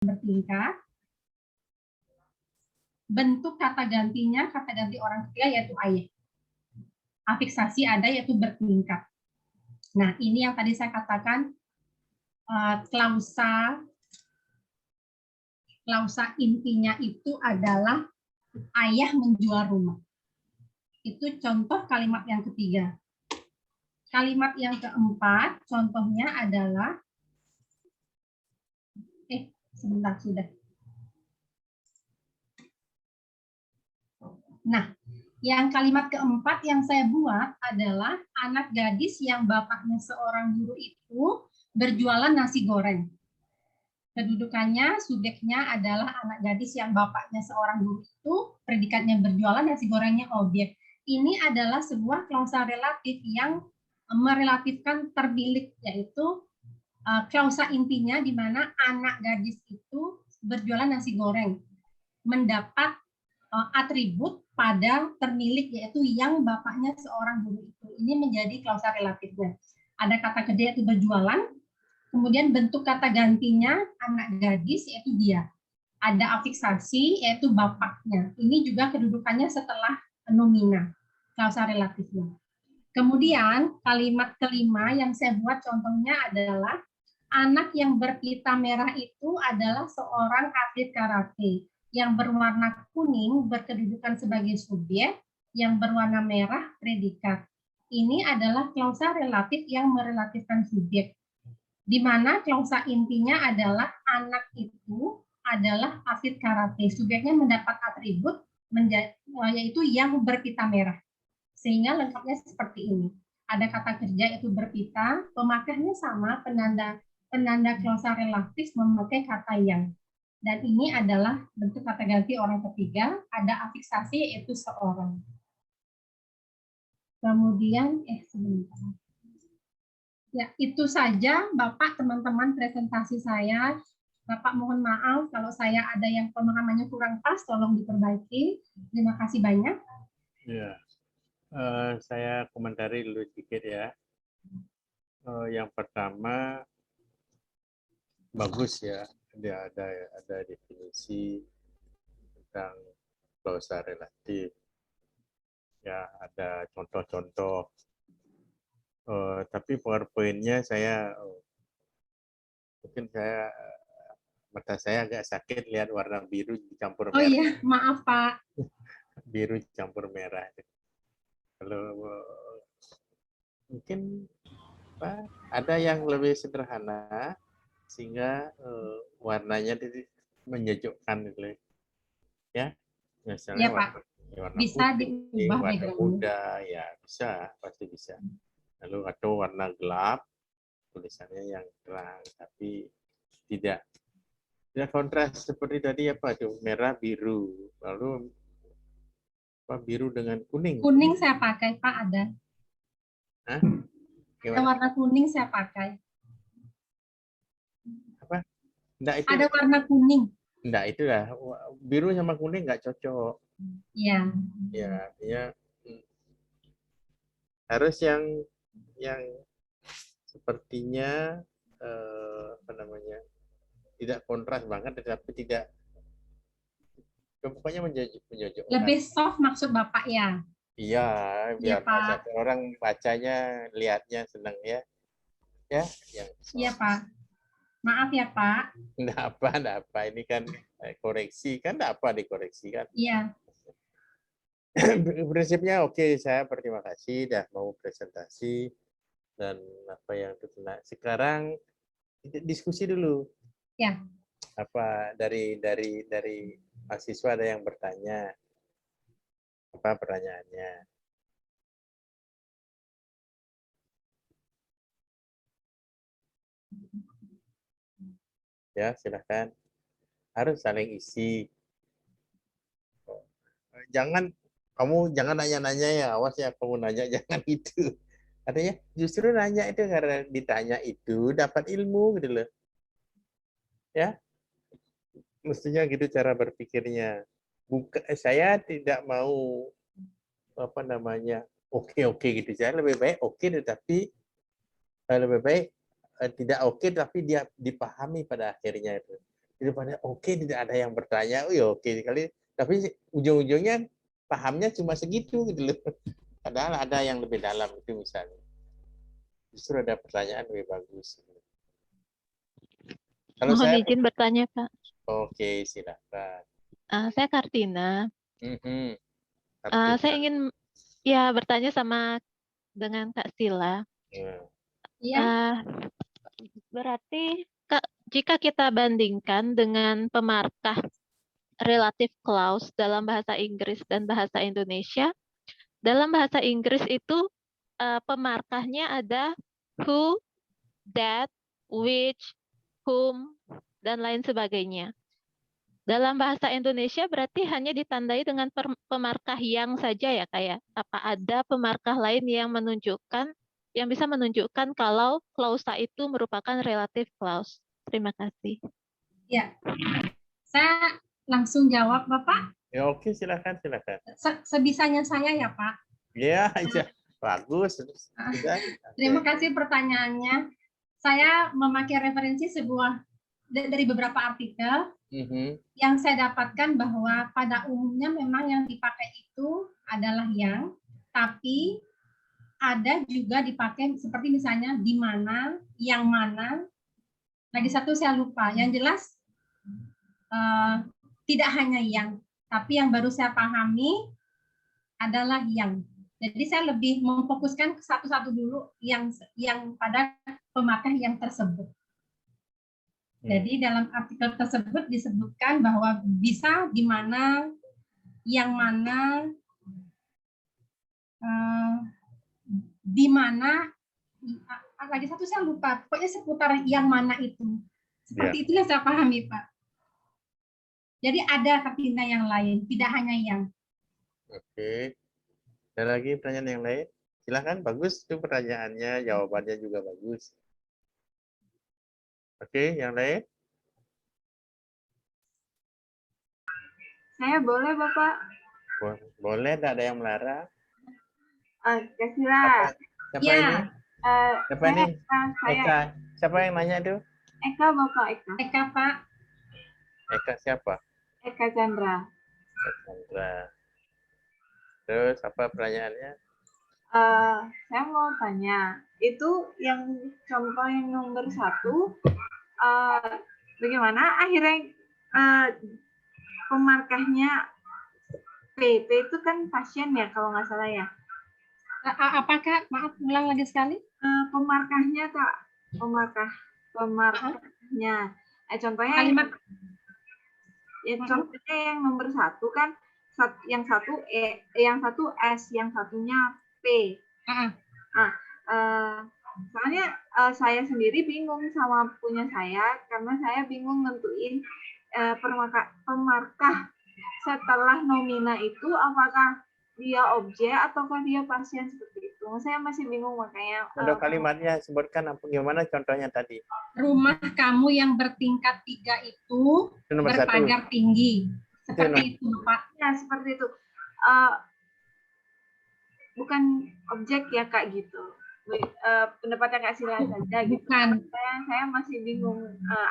bertingkat. Bentuk kata gantinya, kata ganti orang ketiga yaitu ayah. Afiksasi ada yaitu bertingkat. Nah, ini yang tadi saya katakan klausa intinya itu adalah ayah menjual rumah. Itu contoh kalimat yang ketiga. Kalimat yang keempat, contohnya adalah sebentar sudah. Nah, yang kalimat keempat yang saya buat adalah anak gadis yang bapaknya seorang guru itu berjualan nasi goreng. Kedudukannya, subjeknya adalah anak gadis yang bapaknya seorang guru itu, predikatnya berjualan nasi gorengnya objek. Ini adalah sebuah klausa relatif yang merelatifkan terbilik, yaitu klausa intinya di mana anak gadis itu berjualan nasi goreng mendapat atribut pada termilik yaitu yang bapaknya seorang guru itu. Ini menjadi klausa relatifnya. Ada kata kerja yaitu berjualan, kemudian bentuk kata gantinya anak gadis yaitu dia. Ada afiksasi yaitu bapaknya. Ini juga kedudukannya setelah nomina, klausa relatifnya. Kemudian kalimat kelima yang saya buat contohnya adalah anak yang berpita merah itu adalah seorang atlet karate. Yang berwarna kuning berkedudukan sebagai subjek, yang berwarna merah predikat. Ini adalah klausa relatif yang merelatifkan subjek. Di mana klausa intinya adalah anak itu adalah atlet karate. Subjeknya mendapat atribut yaitu yang berpita merah. Sehingga lengkapnya seperti ini. Ada kata kerja yaitu berpita, pemakaiannya sama, penanda klausa relatif memakai kata yang. Dan ini adalah bentuk kata ganti orang ketiga, ada afiksasi yaitu seorang. Kemudian, sebentar. Ya, itu saja Bapak, teman-teman presentasi saya. Bapak mohon maaf kalau saya ada yang pemahamannya kurang pas, tolong diperbaiki. Terima kasih banyak. Ya, saya komentari dulu sedikit ya. Yang pertama, bagus ya, ada definisi tentang klausa relatif. Ya, ada contoh-contoh. Tapi PowerPoint-nya mungkin mata saya agak sakit lihat warna biru dicampur merah. Oh iya, maaf Pak. Biru campur merah. Kalau mungkin ada yang lebih sederhana sehingga warnanya menyejukkan gitu ya, misalnya Ya Pak, warna bisa putih, diubah warna background. muda, ya bisa, pasti bisa. Lalu atau warna gelap, tulisannya yang terang tapi tidak kontras seperti tadi apa itu merah biru, lalu biru dengan kuning. Kuning saya pakai Pak, ada. Hah? Ada warna kuning saya pakai. Apa? Enggak, itu ada warna kuning. Enggak, itu lah biru sama kuning nggak cocok. Iya. Ya, artinya harus yang sepertinya apa namanya, tidak kontras banget tetapi tidak, pokoknya menyejukkan. Lebih soft maksud Bapak ya? Iya, Iya biar Pak. orang bacanya lihatnya senang ya. Ya, yang Iya Pak. Maaf ya Pak. enggak apa. Ini kan koreksi kan, enggak apa dikoreksi kan. Iya. Prinsipnya oke, saya berterima kasih dah mau presentasi dan apa yang terkena. Sekarang diskusi dulu. Ya. Apa dari mahasiswa ada yang bertanya? Apa pertanyaannya? Ya, silahkan. Harus saling isi. Kamu jangan nanya-nanya ya, awas ya kamu nanya jangan itu. Artinya justru nanya itu karena ditanya itu dapat ilmu gitu loh. Ya, mestinya gitu cara berpikirnya. Saya tidak mau apa namanya oke gitu. Saya lebih baik oke tetapi lebih baik tidak oke tapi dia dipahami pada akhirnya itu. Daripada oke tidak ada yang bertanya, oh ya oke kali. Tapi ujung-ujungnya pahamnya cuma segitu gitu loh. Padahal ada yang lebih dalam itu misalnya. Justru ada pertanyaan lebih bagus. Kalau Mohon saya, izin bertanya, Pak. oke silakan. Saya Kartina. Mhm. Saya ingin ya bertanya sama dengan Kak Sila. Ya. Ya, Berarti Kak, jika kita bandingkan dengan pemarkah relative clause dalam bahasa Inggris dan bahasa Indonesia, dalam bahasa Inggris itu pemarkahnya ada who, that, which, whom, dan lain sebagainya. Dalam bahasa Indonesia berarti hanya ditandai dengan pemarkah yang saja ya kayak apa ada pemarkah lain yang bisa menunjukkan kalau klausa itu merupakan relative clause. Terima kasih. ya. Saya langsung jawab, Bapak. Ya oke silakan. Sebisanya saya ya, Pak. Ya aja. Bagus. Sudah. Terima kasih pertanyaannya. Saya memakai referensi dari beberapa artikel yang saya dapatkan bahwa pada umumnya memang yang dipakai itu adalah yang, tapi ada juga dipakai seperti misalnya di mana, yang mana. Lagi satu saya lupa. Yang jelas tidak hanya yang, tapi yang baru saya pahami adalah yang. Jadi saya lebih memfokuskan ke satu-satu dulu yang pada pemakaian yang tersebut. Jadi dalam artikel tersebut disebutkan bahwa bisa di mana, yang mana, di mana, lagi satu saya lupa, pokoknya seputar yang mana itu. Seperti itu yang saya pahami, Pak. Jadi ada Kartina yang lain, tidak hanya yang. Oke. Ada lagi pertanyaan yang lain? Silahkan, bagus itu pertanyaannya, jawabannya juga bagus. Oke, yang lain? Saya boleh, Bapak? Boleh, tidak ada yang melarang. Kak Sila. Siapa Ya. ini? Siapa ini? Eka. Siapa yang nanya tuh? Eka, Bapak Eka. Eka, Pak. Eka siapa? Eka Chandra. Eka Chandra. Terus apa pertanyaannya? Saya mau tanya, itu yang contoh yang nomor 1, bagaimana akhirnya pemarkahnya P itu kan pasien ya kalau nggak salah ya? Apakah, maaf, ulang lagi sekali? Pemarkahnya Kak, pemarkahnya. Contohnya Kalimat. Contohnya yang nomor 1 kan, yang satu E, yang satu S, yang satunya P. Soalnya saya sendiri bingung sama punya saya karena saya bingung nentuin pemarkah setelah nomina itu apakah dia objek ataukah dia pasien seperti itu. Saya masih bingung makanya. Untuk kalimatnya sebutkan gimana contohnya tadi. Rumah kamu yang bertingkat 3 itu berpagar tinggi. Seperti itu, Pak. Ya, seperti itu. Bukan objek ya Kak gitu. Pendapatnya Kak Sila saja gitu. Bukan. Saya masih bingung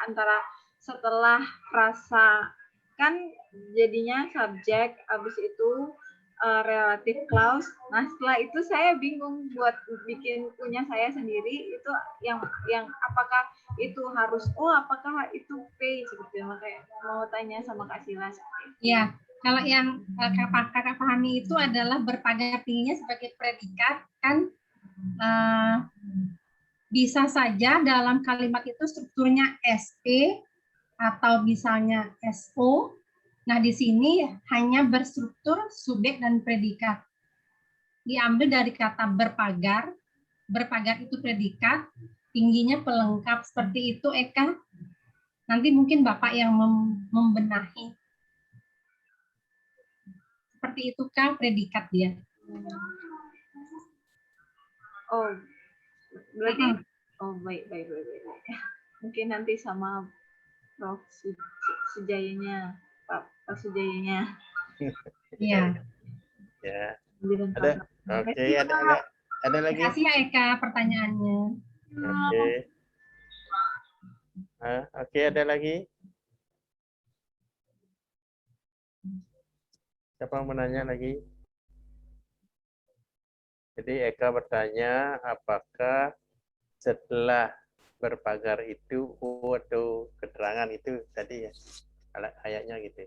antara setelah frasa kan jadinya subjek, habis itu relative clause. Nah setelah itu saya bingung buat bikin punya saya sendiri itu yang apakah itu harus apakah itu P seperti itu. Makanya mau tanya sama Kak Sila. Ya, kalau yang kakak pahami itu adalah berpagar tingginya sebagai predikat kan bisa saja dalam kalimat itu strukturnya SP atau misalnya SO. Nah, di sini hanya berstruktur subjek dan predikat. Diambil dari kata berpagar itu predikat, tingginya pelengkap. Seperti itu, Eka. Nanti mungkin Bapak yang membenahi. Seperti itu, Kak, predikat dia. Oh, berarti, baik. Mungkin nanti sama Prof. Sujayanya, Pak Sujayanya. Iya. Ya. Oke, ada lagi? Terima kasih ya Eka pertanyaannya. Oke, ada lagi? Siapa yang menanya lagi? Jadi Eka bertanya, apakah setelah berpagar itu atau keterangan itu tadi ya, ayatnya gitu.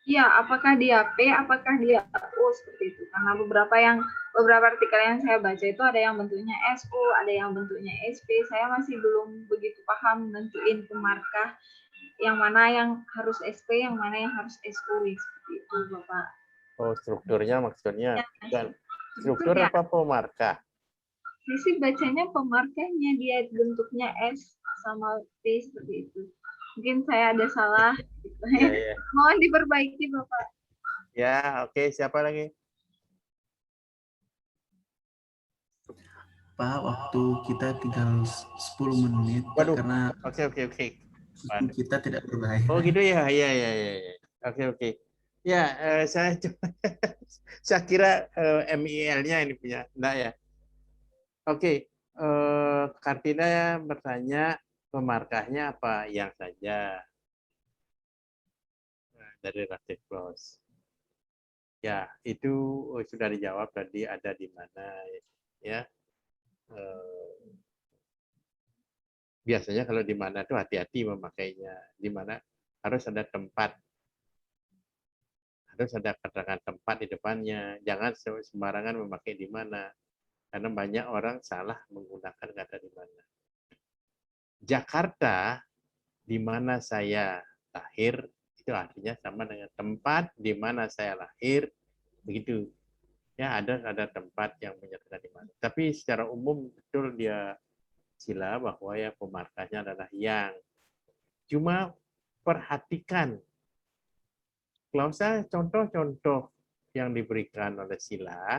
Iya, apakah dia P, apakah dia U seperti itu? Karena beberapa artikel yang saya baca itu ada yang bentuknya SU, ada yang bentuknya SP. Saya masih belum begitu paham nentuin pemarkah yang mana yang harus SP, yang mana yang harus SU seperti itu, Bapak. Oh, strukturnya maksudnya. Ya, Bukan. Struktur ya. apa pemarkah? Saya sih bacanya pemarkahnya dia bentuknya S sama P seperti itu. Mungkin saya ada salah. Gitu. Ya, ya. Mohon diperbaiki, Bapak. Ya, oke. Siapa lagi? Pak, waktu kita tinggal 10 menit, Pak, Waduh. karena Oke. waktu kita tidak berbahaya. Oh gitu ya, ya. Oke. Ya, saya saya kira MIL-nya ini punya, enggak ya. Oke, Kartina bertanya pemarkahnya apa yang saja dari relative clause. Ya, itu sudah dijawab tadi ada di mana ya. Biasanya kalau di mana tuh hati-hati memakainya. Di mana harus ada tempat. Harus ada keterangan tempat di depannya. Jangan sembarangan memakai di mana. Karena banyak orang salah menggunakan kata di mana. Jakarta, di mana saya lahir, itu artinya sama dengan tempat di mana saya lahir, begitu. Ya, ada tempat yang menyatakan di mana. Tapi secara umum betul dia sila bahwa ya pemarkahnya adalah yang. Cuma perhatikan klausa contoh-contoh yang diberikan oleh sila,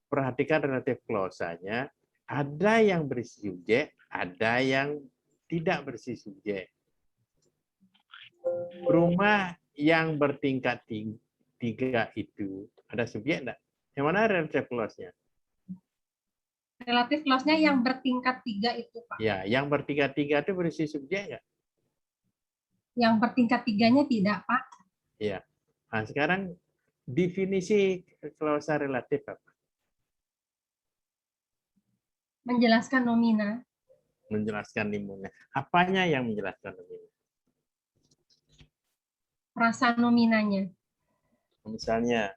perhatikan relatif klausanya, ada yang berisi subjek, ada yang tidak berisi subjek. Rumah yang bertingkat 3 itu ada subjek enggak? Yang mana relative clause-nya? Relatif clause-nya yang bertingkat 3 itu, Pak. Ya, yang bertingkat 3 itu berisi subjek enggak? Yang bertingkat 3-nya tidak, Pak. Ya. Nah, sekarang definisi klausa relatif apa? Menjelaskan nomina. Menjelaskan nomina. Apanya yang menjelaskan nomina? Rasa nominanya. Misalnya,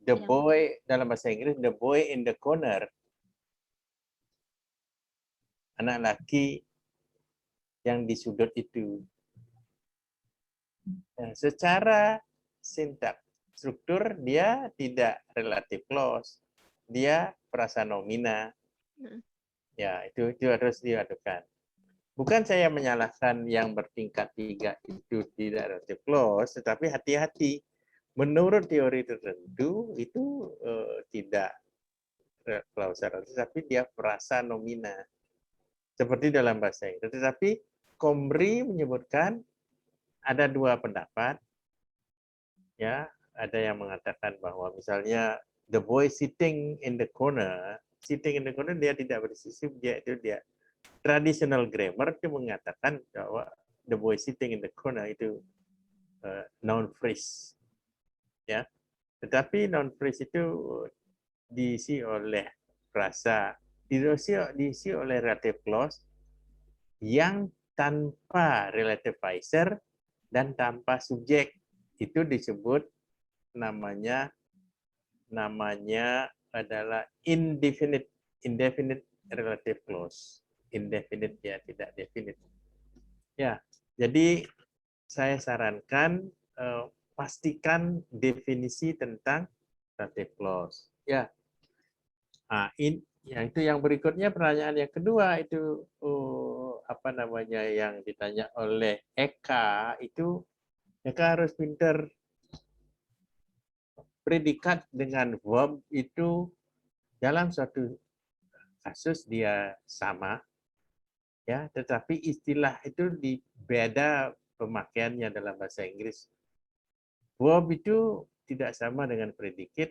the boy dalam bahasa Inggris, the boy in the corner, anak laki yang di sudut itu. Nah, secara sintaks struktur dia tidak relative clause, dia frasa nomina. Ya, itu harus diadukan. Bukan saya menyalahkan yang bertingkat 3 itu tidak relative clause, tetapi hati-hati. Menurut teori tertentu itu tidak klausa relatif, tapi dia frasa nomina. Seperti dalam bahasa Inggris. Tetapi Komri menyebutkan ada 2 pendapat. Ya, ada yang mengatakan bahwa misalnya the boy sitting in the corner dia tidak berisi subjek, itu dia traditional grammar itu mengatakan bahwa the boy sitting in the corner itu noun phrase. Ya. Tetapi noun phrase itu diisi oleh frasa, diisi oleh relative clause yang tanpa relativizer dan tanpa subjek. Itu disebut namanya adalah indefinite relative clause. Indefinite ya, tidak definite. Ya, jadi saya sarankan pastikan definisi tentang relative clause. Ya. Nah, itu yang berikutnya pertanyaan yang kedua itu yang ditanya oleh Eka itu Eka harus pinter predikat dengan verb itu dalam suatu kasus dia sama, ya, tetapi istilah itu beda pemakaiannya dalam bahasa Inggris. Verb itu tidak sama dengan predikat,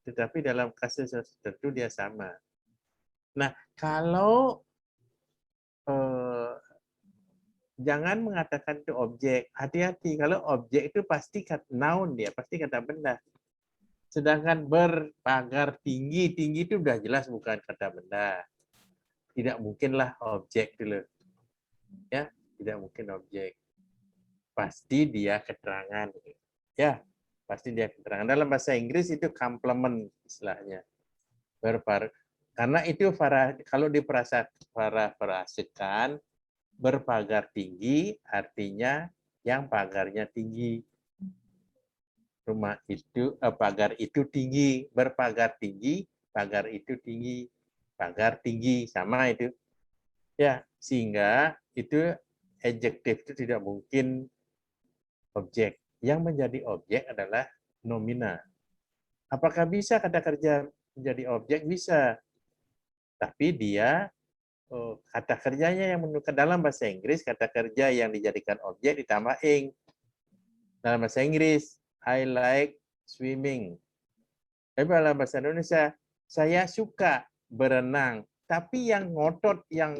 tetapi dalam kasus tertentu dia sama. Nah, kalau jangan mengatakan itu objek. Hati-hati, kalau objek itu pasti noun dia, pasti kata benda. Sedangkan berpagar tinggi, tinggi itu udah jelas bukan kata benda. Tidak mungkinlah objek dulu. Ya, tidak mungkin objek. Pasti dia keterangan. Ya, pasti dia keterangan. Dalam bahasa Inggris itu complement istilahnya. Karena itu kalau diparafrasekan berpagar tinggi artinya yang pagarnya tinggi. Rumah itu pagar itu tinggi, berpagar tinggi, pagar itu tinggi, pagar tinggi sama itu. Ya, sehingga itu adjektif itu tidak mungkin objek. Yang menjadi objek adalah nomina. Apakah bisa kata kerja menjadi objek? Bisa. Tapi dia kata kerjanya yang menunjukkan dalam bahasa Inggris, kata kerja yang dijadikan objek ditambah ing. Dalam bahasa Inggris, I like swimming. Tapi dalam bahasa Indonesia, saya suka berenang. Tapi yang ngotot, yang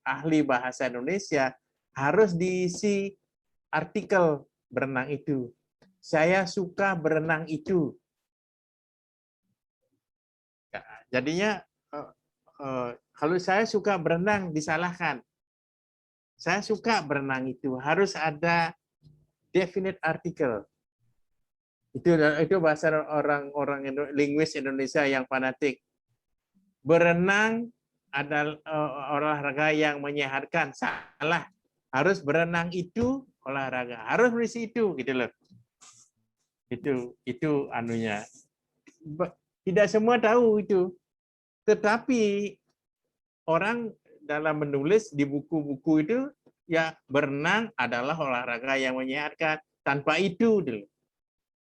ahli bahasa Indonesia harus diisi artikel berenang itu. Saya suka berenang itu. Jadinya kalau saya suka berenang disalahkan. Saya suka berenang itu harus ada definite article. Itu bahasa orang linguis Indonesia yang fanatik. Berenang adalah olahraga yang menyehatkan. Salah. Harus berenang itu olahraga. Harus berisi itu gitu loh. Itu anunya. Tidak semua tahu itu. Tetapi orang dalam menulis di buku-buku itu ya berenang adalah olahraga yang menyehatkan. Tanpa itu dulu.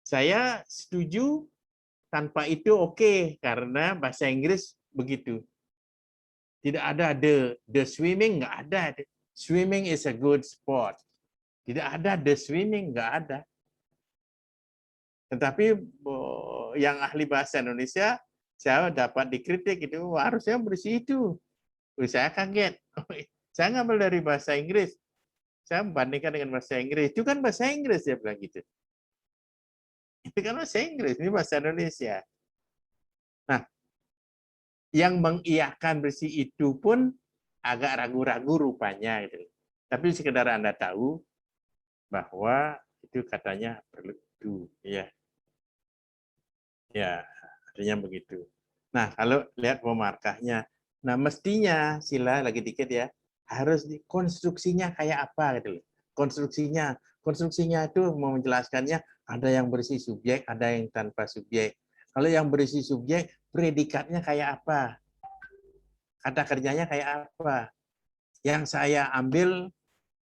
Saya setuju tanpa itu oke, karena bahasa Inggris begitu. Tidak ada the swimming, nggak ada. Swimming is a good sport. Tidak ada the swimming, nggak ada. Tetapi yang ahli bahasa Indonesia, saya dapat dikritik itu harusnya berisi itu. Saya kaget. Saya ngambil dari bahasa Inggris. Saya membandingkan dengan bahasa Inggris. Itu kan bahasa Inggris, dia bilang gitu. Itu kan bahasa Inggris, ini bahasa Indonesia. Nah, yang mengiyakan berisi itu pun agak ragu-ragu rupanya. Gitu. Tapi sekedar Anda tahu bahwa itu katanya perlu itu. Ya, artinya begitu. Nah, kalau lihat pemarkahnya, nah mestinya sila lagi dikit ya, harus konstruksinya kayak apa gitu loh. Konstruksinya itu mau menjelaskannya ada yang berisi subjek, ada yang tanpa subjek. Kalau yang berisi subjek, predikatnya kayak apa? Kata kerjanya kayak apa? Yang saya ambil,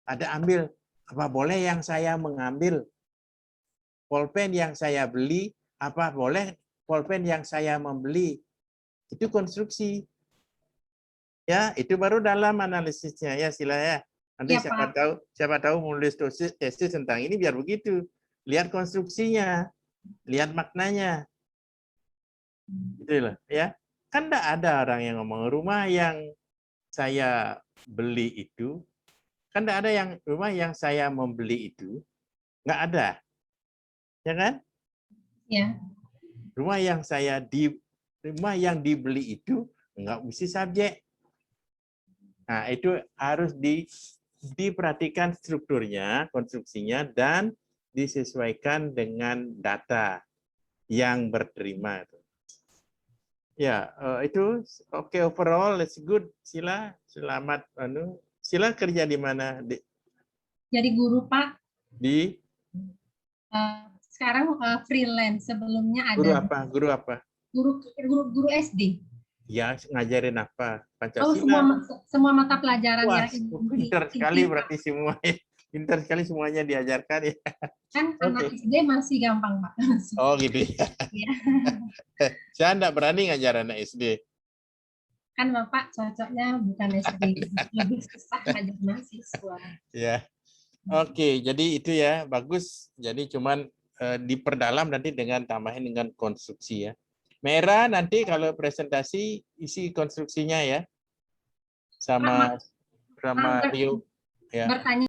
ada ambil. Apa boleh yang saya mengambil? Pulpen yang saya beli, apa boleh pulpen yang saya membeli? Itu konstruksi. Ya, itu baru dalam analisisnya ya sila ya. Nanti Ya, siapa tahu menulis tesis tentang ini biar begitu. Lihat konstruksinya, lihat maknanya. Gitu loh, ya. Kan enggak ada orang yang ngomong rumah yang saya beli itu, kan enggak ada yang rumah yang saya membeli itu, enggak ada. Ya kan? Ya. Rumah yang dibeli itu enggak mesti subjek. Nah, itu harus diperhatikan strukturnya, konstruksinya, dan disesuaikan dengan data yang berterima. Ya, itu oke overall, it's good. Sila, selamat. Sila kerja di mana? Jadi guru, Pak. Di? Sekarang freelance. Sebelumnya ada. Guru apa? Guru SD. Ya, ngajarin apa? Pancasila. Oh, semua mata pelajaran Wah, yang pintar sekali berarti semua. Pintar sekali semuanya diajarkan ya. Kan anak SD masih gampang, Pak. Oh, gitu ya. Saya enggak berani ngajar anak SD. Kan Bapak cocoknya bukan SD. Lebih susah ngajar mahasiswa. Ya. Oke, jadi itu ya, bagus. Jadi cuman diperdalam nanti dengan tambahin dengan konstruksi ya. Merah nanti kalau presentasi isi konstruksinya ya. Sama Rio. Ya. bertanya